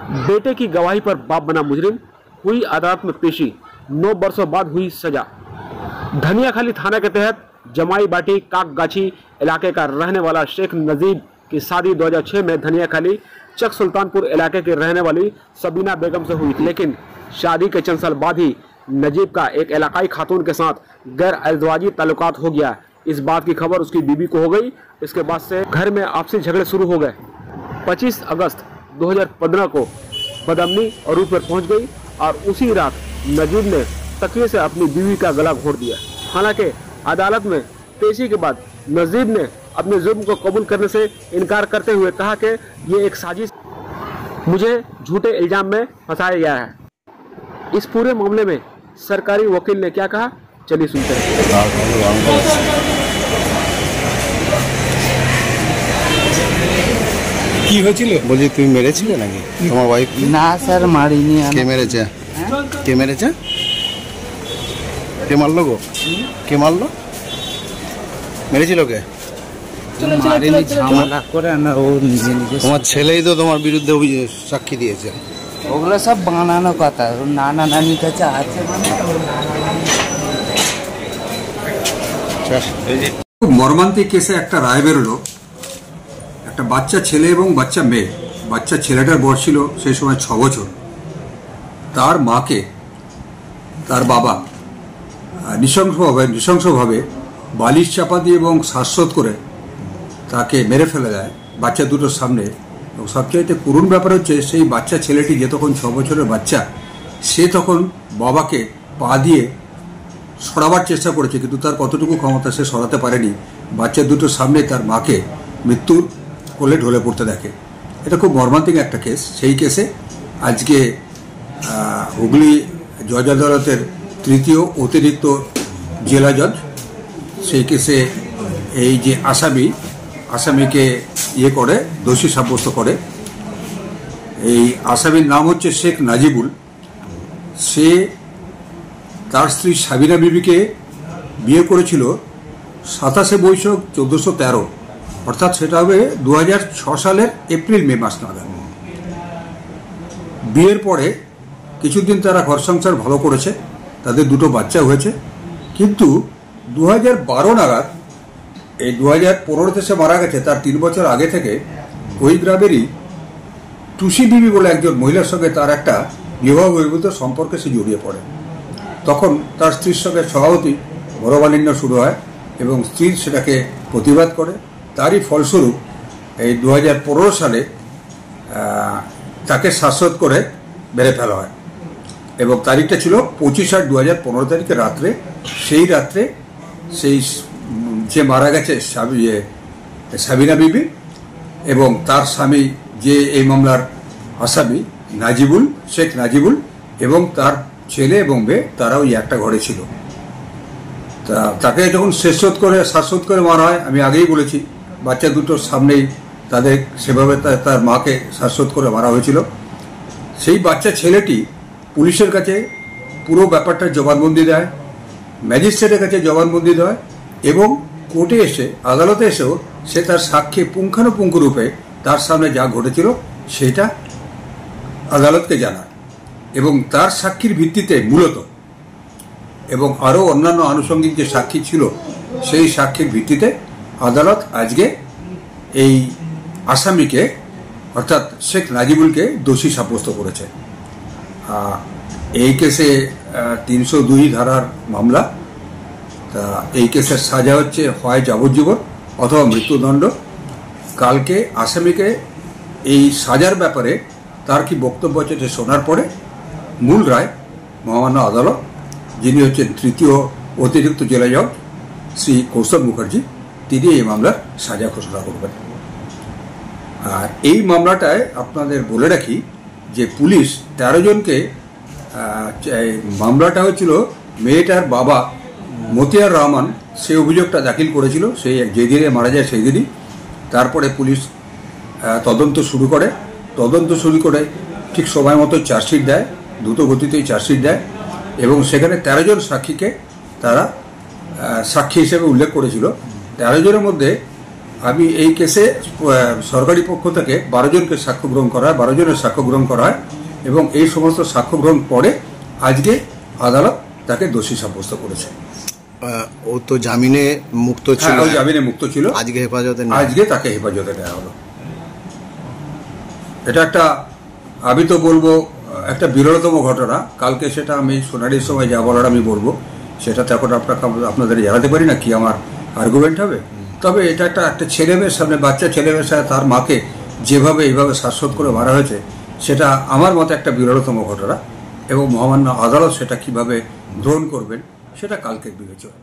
बेटे की गवाही पर बाप बना मुजरिम, हुई अदालत में पेशी, 9 वर्षों बाद हुई सजा। धनियाखाली थाना के तहत जमाई बाटी काकगाछी इलाके का रहने वाला शेख नजीब की शादी 2006 में धनियाखाली चक सुल्तानपुर इलाके के रहने वाली सबीना बेगम से हुई, लेकिन शादी के चंद साल बाद ही नजीब का एक इलाकाई खातून के साथ गैर अज़वाजी ताल्लुकात हो गया। इस बात की खबर उसकी बीवी को हो गई। इसके बाद से घर में आपसी झगड़े शुरू हो गए। 25 अगस्त 2015 को बदअमनी अरूज पर पहुंच गई और उसी रात नजीब ने तकिए से अपनी बीवी का गला घोट दिया। हालांकि अदालत में पेशी के बाद नजीब ने अपने जुर्म को कबूल करने से इनकार करते हुए कहा कि ये एक साजिश, मुझे झूठे इल्जाम में फंसाया गया है। इस पूरे मामले में सरकारी वकील ने क्या कहा, चलिए सुनते हैं। কি হয়েছিল বলছি তুমি মেরেছিলে নাকি তোমার ওয়াইফ? না স্যার মারিনি। কে মেরেছে? কে মেরেছে? কে মারলো গো? কে মারলো? মেরেছিল কে? মারিনি, ঝামেলা করে না, ও নিজে নিজে। তোমার ছেলেই তো তোমার বিরুদ্ধে সাক্ষী দিয়েছে। ওগুলো সব বানানো কথা, নানা নানির কাছে আছে। খুব মর্মান্তিক কেসে একটা রায় বেরোলো। একটা বাচ্চা ছেলে এবং বাচ্চা মেয়ে, বাচ্চা ছেলেটার বয়স ছিল সেই সময় 6 বছর। তার মাকে তার বাবা নৃশংসভাবে বালিশ চাপা দিয়ে এবং শ্বাসরোধ করে তাকে মেরে ফেলে দেয় বাচ্চা দুটোর সামনে। এবং সবচাইতে করুণ ব্যাপার হচ্ছে সেই বাচ্চা ছেলেটি যে তখন 6 বছরের বাচ্চা, সে তখন বাবাকে পা দিয়ে সরাবার চেষ্টা করেছে, কিন্তু তার কতটুকু ক্ষমতা সে সরাতে পারেনি। বাচ্চা দুটোর সামনে তার মাকে মৃত্যুর কোলে ঢলে পড়তে দেখে। এটা খুব মর্মান্তিক একটা কেস। সেই কেসে আজকে হুগলি জজ আদালতের 3য় অতিরিক্ত জেলা জজ সেই কেসে এই যে আসামিকে করে দোষী সাব্যস্ত করে। এই আসামির নাম হচ্ছে শেখ নাজিবুল। সে তার স্ত্রী সাবিনা বিবিকে বিয়ে করেছিল 27শে বৈশাখ 1413, অর্থাৎ সেটা হবে 2006 সালের এপ্রিল-মে মাস নাগাদ। বিয়ের পরে কিছুদিন তারা ঘর সংসার ভালো করেছে, তাদের 2টো বাচ্চা হয়েছে। কিন্তু 2012 নাগাদ, এই 2015তে সে মারা গেছে, তার 3 বছর আগে থেকে ওই গ্রামেরই টুসি বিবি বলে একজন মহিলার সঙ্গে তার একটা বিবাহ বহির্ভূত সম্পর্কে সে জড়িয়ে পড়ে। তখন তার স্ত্রীর সঙ্গে স্বভাবতই মনোমালিন্য শুরু হয় এবং স্ত্রী সেটাকে প্রতিবাদ করে। তারই ফলস্বরূপ এই 2015 সালে তাকে শ্বাসরোধ করে মেরে ফেলা হয় এবং তারিখটা ছিল 25/8/2015 তারিখে রাত্রে। সেই রাত্রে সেই যে মারা গেছে সাবিনা বিবি এবং তার স্বামী যে এই মামলার আসামি নাজিবুল, শেখ নাজিবুল, এবং তার ছেলে এবং মেয়ে, তারা ওই একটা ঘরে ছিল। তাকে যখন শ্বাসরোধ করে মারা হয়, আমি আগেই বলেছি, বাচ্চা দুটোর সামনেই তাদের সেভাবে তার মাকে শ্বাসরোধ করে মারা হয়েছিল। সেই বাচ্চা ছেলেটি পুলিশের কাছে পুরো ব্যাপারটার জবানবন্দি দেয়, ম্যাজিস্ট্রেটের কাছে জবানবন্দি দেয় এবং কোর্টে এসে, আদালতে এসেও সে তার সাক্ষ্যে পুঙ্খানুপুঙ্খ রূপে তার সামনে যা ঘটেছিল সেটা আদালতকে জানায় এবং তার সাক্ষীর ভিত্তিতে মূলত এবং আরও অন্যান্য আনুষঙ্গিক যে সাক্ষী ছিল সেই সাক্ষীর ভিত্তিতে আদালত আজকে এই আসামিকে অর্থাৎ শেখ নাজিবুলকে দোষী সাব্যস্ত করেছে। এই কেসে 302 ধারার মামলা। তা এই কেসের সাজা হচ্ছে হয় যাবজ্জীবন অথবা মৃত্যুদণ্ড। কালকে আসামিকে এই সাজার ব্যাপারে তার কি বক্তব্য আছে শোনার পরে মূল রায় মহামান্য আদালত, যিনি হচ্ছেন 3য় অতিরিক্ত জেলা জজ শ্রী কৌস্তব মুখার্জি, তিনি এই মামলার সাজা ঘোষণা করবেন। আর এই মামলাটায় আপনাদের বলে রাখি যে পুলিশ 13 জনকে, মামলাটা হচ্ছিল মেয়েটার বাবা মতিয়ার রহমান, সে অভিযোগটা দাখিল করেছিল সেই যেদিনে মারা যায় সেই দিনই। তারপরে পুলিশ তদন্ত শুরু করে ঠিক সময় মতো চার্জশিট দেয়, দ্রুত গতিতেই চার্জশিট দেয় এবং সেখানে 13 জন সাক্ষীকে তারা সাক্ষী হিসেবে উল্লেখ করেছিল। 13 জনের মধ্যে আমি এই কেসে সরকারি পক্ষ থেকে 12 জনকে সাক্ষ্য গ্রহণ করা হয়, 12 জনের সাক্ষ্য গ্রহণ করা হয় এবং এই সমস্ত সাক্ষ্য গ্রহণ পরে আজকে আদালত তাকে দোষী সাব্যস্ত করেছে। ও তো জামিনে মুক্ত ছিল, ও জামিনে মুক্ত ছিল, আজকে হেফাজতে আজকে তাকে হেফাজতে নেওয়া হলো। এটা একটা, আমি তো বলবো একটা বিরলতম ঘটনা। কালকে সেটা আমি শুনানির সময় যা বলার আমি বলবো, সেটা তো এখন আপনাদের জানাতে পারি না কি আমার আর্গুমেন্ট হবে। তবে এটা একটা ছেলেমেয়ের সামনে, বাচ্চা ছেলেমেয়ের সাথে তার মাকে যেভাবে এইভাবে শ্বাসরোধ করে মারা হয়েছে, সেটা আমার মতে একটা বিরলতম ঘটনা এবং মহামান্য আদালত সেটা কিভাবে গ্রহণ করবেন সেটা কালকে বিবেচনা।